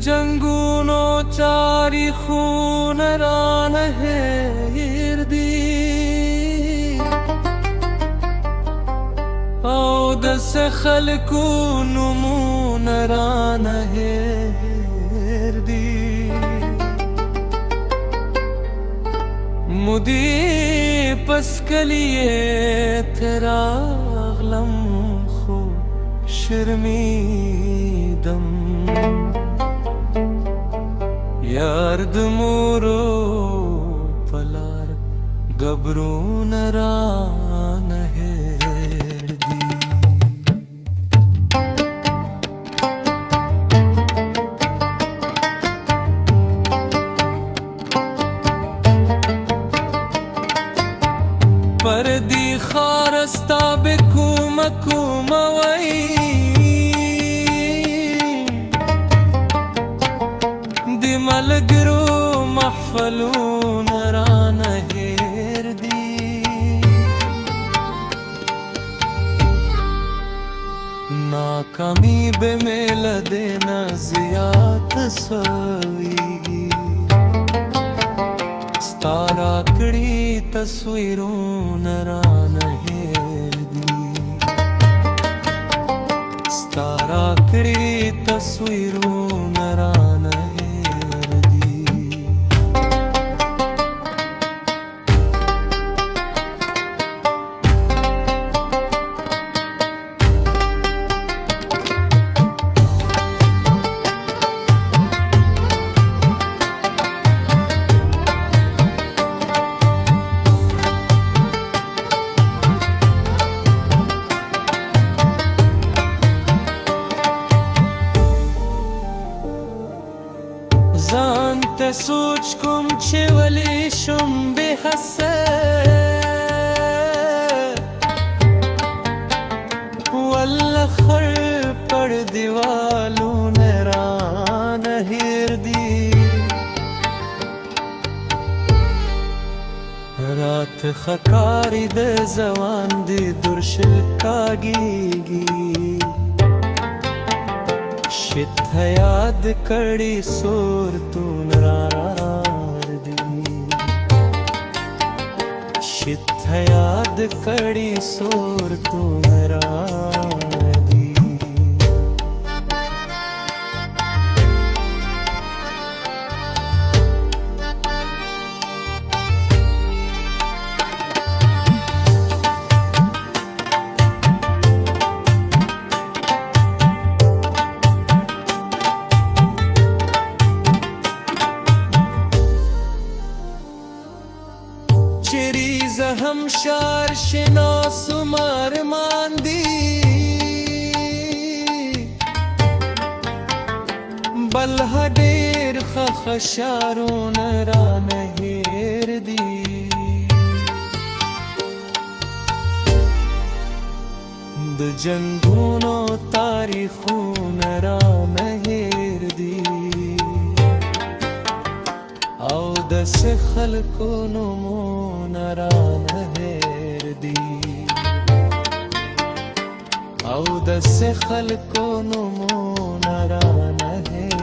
जंगूनो चारी खून रान हेरदी औदस खलकू नुमून रान हेरदी मुदी पस्कलिए तेरा गलम खो शर्मीदम यार्द मोरो पलार गबरू नरान हेरदी पردی خارستا بکوم کوموی دی ملگرو محفلون ران هیردی ناکامی به میل دینا زیاد سویگی ستارا کڑی تصویرون ران هیردی ستارا کڑی تصویرون ران هیردی زانت سوچ کم چه ولی شم به حسه والله خر پر دیوالو نران هیردی رات خکاری د زوان دی درشل کاگیگی شت یاد کڑی سور تو نرار دی شت یاد کڑی سور تو نرار دی چریز هم شار شناس مار ماندی بلح دیر خخشارون ران هیردی د جنگونو تاریخون ران هیردی او دس خلکو نمون ران هیردی او دس خلکو نمون ران هیردی